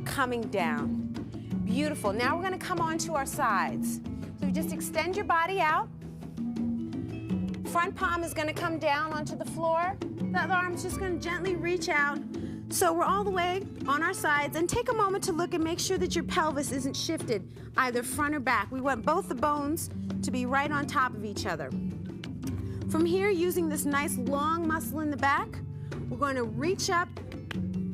coming down. Beautiful. Now we're going to come onto our sides. So you just extend your body out. Front palm is going to come down onto the floor. The other arm's just going to gently reach out. So we're all the way on our sides. And take a moment to look and make sure that your pelvis isn't shifted, either front or back. We want both the bones to be right on top of each other. From here, using this nice long muscle in the back, we're going to reach up,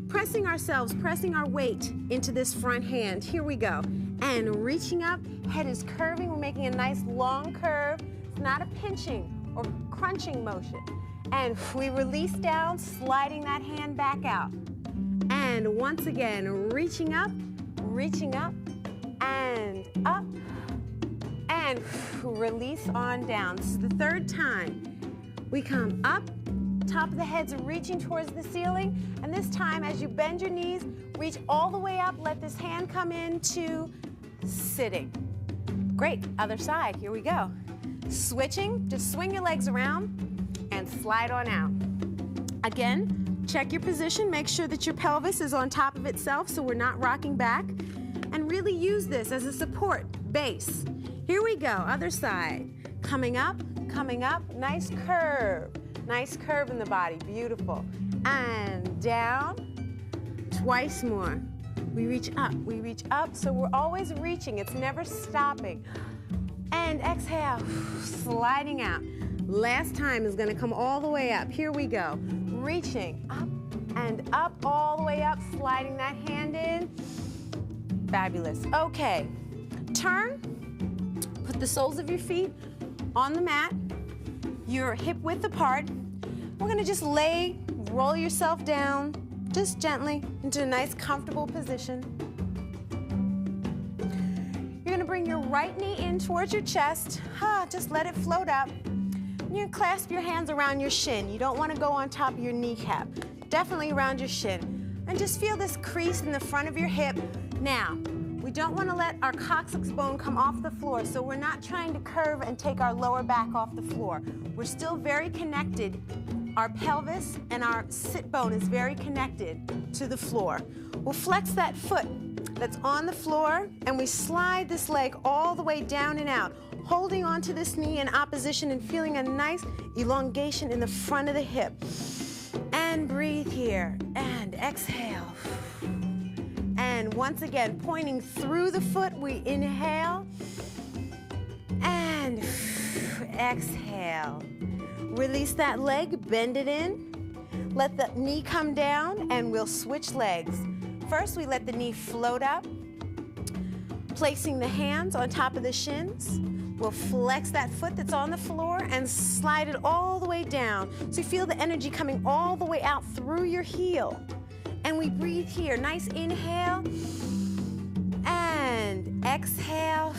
pressing our weight into this front hand. Here we go. And reaching up, head is curving. We're making a nice long curve. It's not a pinching or crunching motion. And we release down, sliding that hand back out. And once again, reaching up, and up, and release on down. This is the third time. We come up, top of the head's reaching towards the ceiling, and this time as you bend your knees, reach all the way up, let this hand come into sitting. Great, other side, here we go. Switching, just swing your legs around and slide on out. Again, check your position, make sure that your pelvis is on top of itself so we're not rocking back, and really use this as a support base. Here we go, other side. Coming up, nice curve in the body, beautiful. And down, twice more. We reach up, so we're always reaching, it's never stopping. And exhale, sliding out. Last time is gonna come all the way up. Here we go. Reaching up and up, all the way up, sliding that hand in. Fabulous. Okay, turn, put the soles of your feet on the mat, your hip width apart. We're gonna just roll yourself down, just gently into a nice comfortable position. You're gonna bring your right knee in towards your chest. Just let it float up. You're gonna clasp your hands around your shin. You don't wanna go on top of your kneecap. Definitely around your shin. And just feel this crease in the front of your hip. Now, we don't wanna let our coccyx bone come off the floor, so we're not trying to curve and take our lower back off the floor. We're still very connected. Our pelvis and our sit bone is very connected to the floor. We'll flex that foot that's on the floor, and we slide this leg all the way down and out, holding onto this knee in opposition and feeling a nice elongation in the front of the hip. And breathe here, and exhale. And once again, pointing through the foot, we inhale, and exhale. Release that leg, bend it in. Let the knee come down, and we'll switch legs. First, we let the knee float up, placing the hands on top of the shins. We'll flex that foot that's on the floor and slide it all the way down. So you feel the energy coming all the way out through your heel. And we breathe here. Nice inhale. And exhale.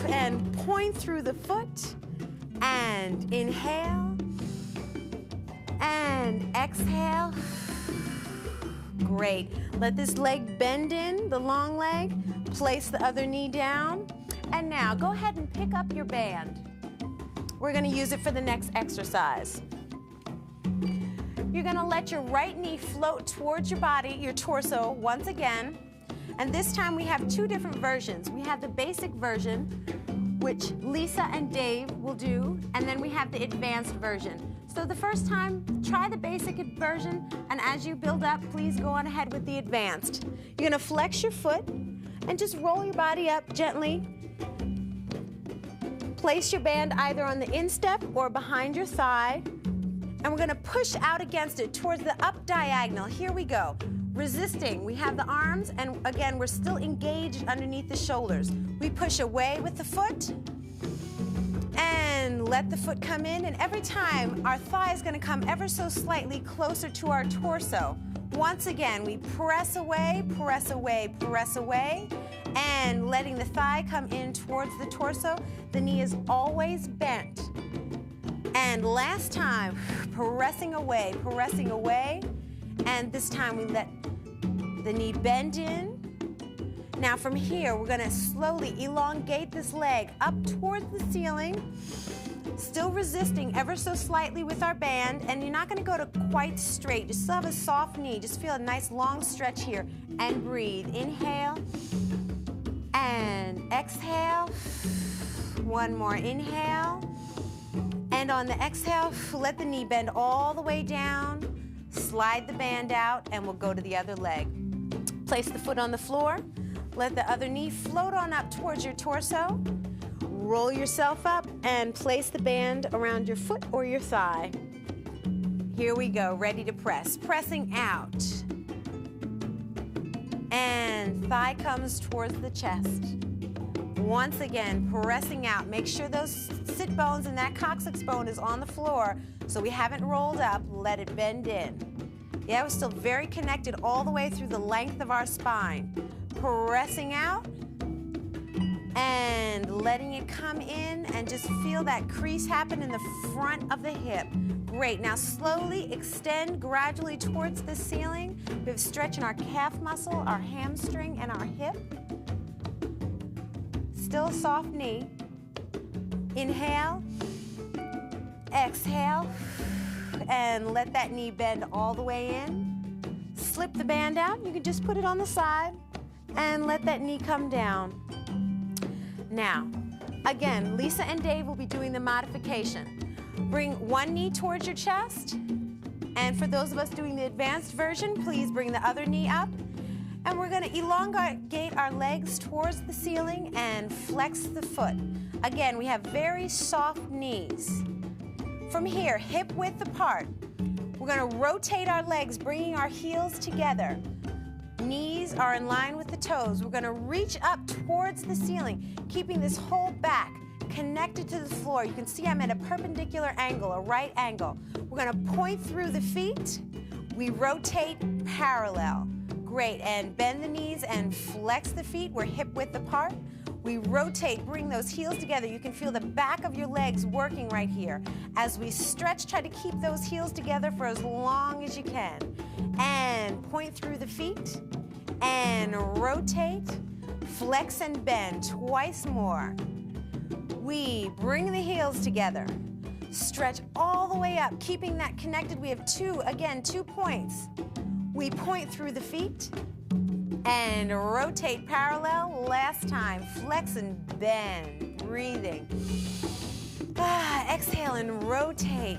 And point through the foot. And inhale. And exhale. Great. Let this leg bend in, the long leg. Place the other knee down. And now, go ahead and pick up your band. We're gonna use it for the next exercise. You're gonna let your right knee float towards your body, your torso, once again. And this time we have two different versions. We have the basic version, which Lisa and Dave will do, and then we have the advanced version. So the first time, try the basic version, and as you build up, please go on ahead with the advanced. You're gonna flex your foot and just roll your body up gently. Place your band either on the instep or behind your thigh. And we're gonna push out against it towards the up diagonal. Here we go. Resisting, we have the arms, and again, we're still engaged underneath the shoulders. We push away with the foot, and let the foot come in, and every time, our thigh is gonna come ever so slightly closer to our torso. Once again, we press away, press away, press away, and letting the thigh come in towards the torso. The knee is always bent. And last time, pressing away, and this time we let the knee bend in. Now from here, we're gonna slowly elongate this leg up towards the ceiling, still resisting ever so slightly with our band, and you're not gonna go to quite straight. You still have a soft knee. Just feel a nice long stretch here, and breathe. Inhale, and exhale. One more inhale. And on the exhale, let the knee bend all the way down, slide the band out, and we'll go to the other leg. Place the foot on the floor, let the other knee float on up towards your torso, roll yourself up, and place the band around your foot or your thigh. Here we go, ready to press. Pressing out. And thigh comes towards the chest. Once again, pressing out. Make sure those sit bones and that coccyx bone is on the floor so we haven't rolled up. Let it bend in. Yeah, we're still very connected all the way through the length of our spine. Pressing out and letting it come in, and just feel that crease happen in the front of the hip. Great. Now slowly extend gradually towards the ceiling. We have stretch in our calf muscle, our hamstring, and our hip. Still a soft knee. Inhale, exhale, and let that knee bend all the way in. Slip the band out. You can just put it on the side and let that knee come down. Now, again, Lisa and Dave will be doing the modification. Bring one knee towards your chest, and for those of us doing the advanced version, please bring the other knee up. And And we're going to elongate our legs towards the ceiling and flex the foot. Again, we have very soft knees. From here, hip width apart. We're going to rotate our legs, bringing our heels together. Knees are in line with the toes. We're going to reach up towards the ceiling, keeping this whole back connected to the floor. You can see I'm at a perpendicular angle, a right angle. We're going to point through the feet. We rotate parallel. Great, and bend the knees and flex the feet. We're hip width apart. We rotate, bring those heels together. You can feel the back of your legs working right here. As we stretch, try to keep those heels together for as long as you can. And point through the feet. And rotate, flex and bend twice more. We bring the heels together. Stretch all the way up, keeping that connected. We have two points. We point through the feet and rotate parallel. Last time, flex and bend, breathing. Exhale and rotate.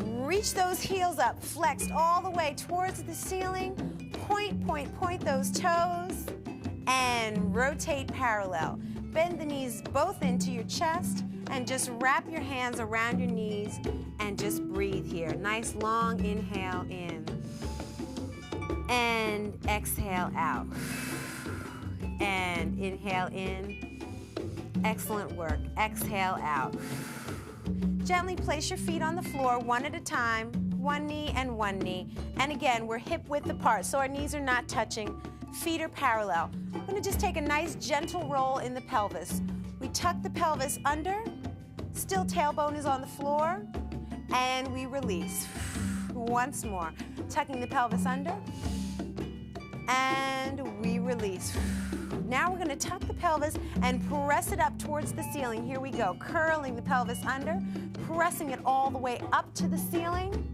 Reach those heels up, flexed all the way towards the ceiling. Point those toes and rotate parallel. Bend the knees both into your chest and just wrap your hands around your knees and just breathe here. Nice long inhale in and exhale out. And inhale in. Excellent work. Exhale out. Gently place your feet on the floor one at a time, one knee and one knee. And again, we're hip width apart, so our knees are not touching. Feet are parallel. We're going to just take a nice gentle roll in the pelvis. We tuck the pelvis under, still tailbone is on the floor, and we release. Once more, tucking the pelvis under, and we release. Now we're going to tuck the pelvis and press it up towards the ceiling. Here we go, curling the pelvis under, pressing it all the way up to the ceiling.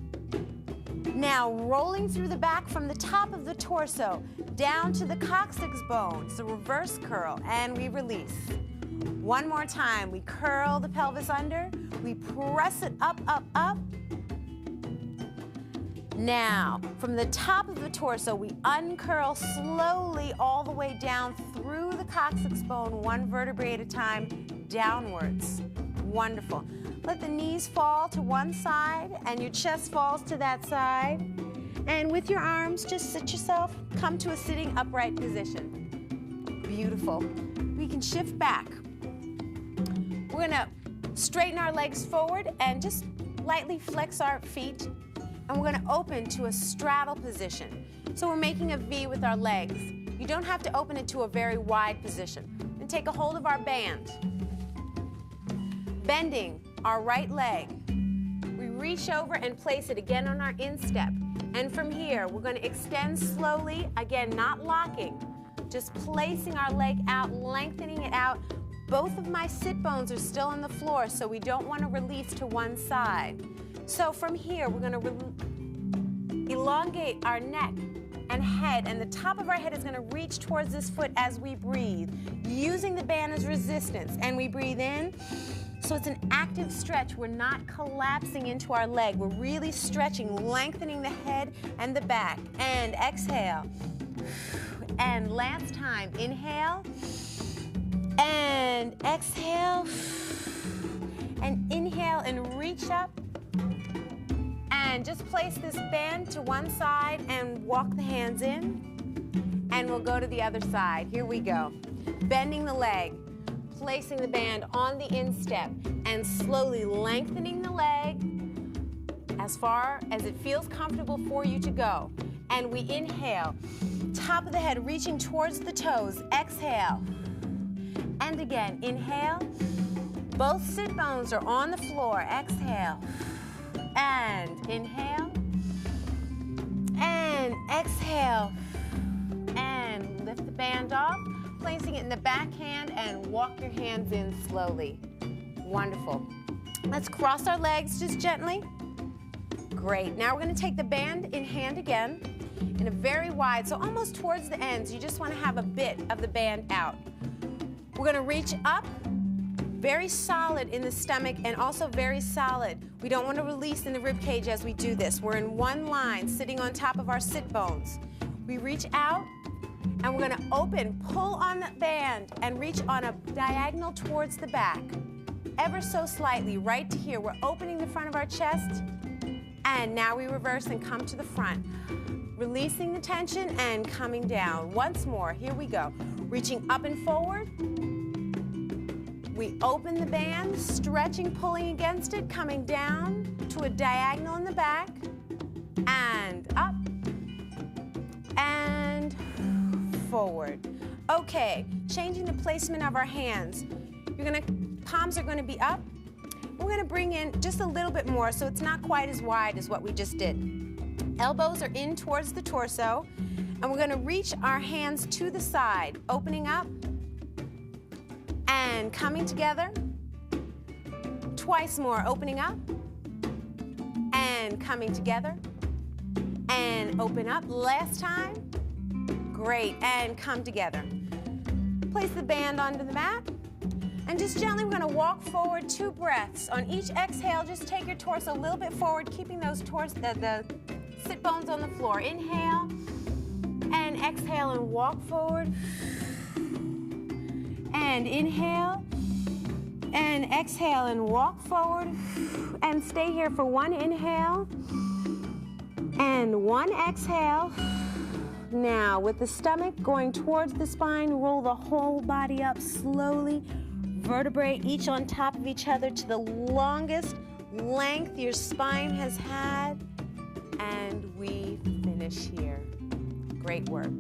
Now rolling through the back from the top of the torso down to the coccyx bone. It's a reverse curl, and we release. One more time, we curl the pelvis under, we press it up, up, up. Now, from the top of the torso, we uncurl slowly all the way down through the coccyx bone, one vertebrae at a time, downwards. Wonderful. Let the knees fall to one side and your chest falls to that side. And with your arms, just sit yourself, come to a sitting upright position. Beautiful. We can shift back. We're gonna straighten our legs forward and just lightly flex our feet. And we're gonna open to a straddle position. So we're making a V with our legs. You don't have to open it to a very wide position. And take a hold of our band. Bending our right leg. We reach over and place it again on our instep. And from here, we're going to extend slowly, again, not locking, just placing our leg out, lengthening it out. Both of my sit bones are still on the floor, so we don't want to release to one side. So from here, we're going to elongate our neck and head, and the top of our head is going to reach towards this foot as we breathe, using the band as resistance. And we breathe in. So it's an active stretch. We're not collapsing into our leg. We're really stretching, lengthening the head and the back. And exhale. And last time, inhale. And exhale. And inhale and reach up. And just place this band to one side and walk the hands in. And we'll go to the other side. Here we go. Bending the leg. Placing the band on the instep and slowly lengthening the leg as far as it feels comfortable for you to go. And we inhale, top of the head reaching towards the toes. Exhale. And again, inhale. Both sit bones are on the floor. Exhale. And inhale. And exhale. And lift the band off. Placing it in the back hand and walk your hands in slowly. Wonderful. Let's cross our legs just gently. Great. Now we're going to take the band in hand again in a very wide, so almost towards the ends. You just want to have a bit of the band out. We're going to reach up, very solid in the stomach and also very solid. We don't want to release in the rib cage as we do this. We're in one line, sitting on top of our sit bones. We reach out And we're gonna open, pull on the band, and reach on a diagonal towards the back. Ever so slightly, right to here. We're opening the front of our chest, and now we reverse and come to the front. Releasing the tension and coming down. Once more, here we go. Reaching up and forward. We open the band, stretching, pulling against it, coming down to a diagonal in the back, and up, and forward. Okay, changing the placement of our hands. Palms are gonna be up. We're gonna bring in just a little bit more so it's not quite as wide as what we just did. Elbows are in towards the torso, and we're gonna reach our hands to the side, opening up and coming together. Twice more, opening up and coming together, and open up. Last time. Great, and come together. Place the band onto the mat, and just gently we're gonna walk forward 2 breaths. On each exhale, just take your torso a little bit forward, keeping those the sit bones on the floor. Inhale, and exhale, and walk forward. And inhale, and exhale, and walk forward. And stay here for 1 inhale, and 1 exhale. Now, with the stomach going towards the spine, roll the whole body up slowly. Vertebrae each on top of each other to the longest length your spine has had. And we finish here. Great work.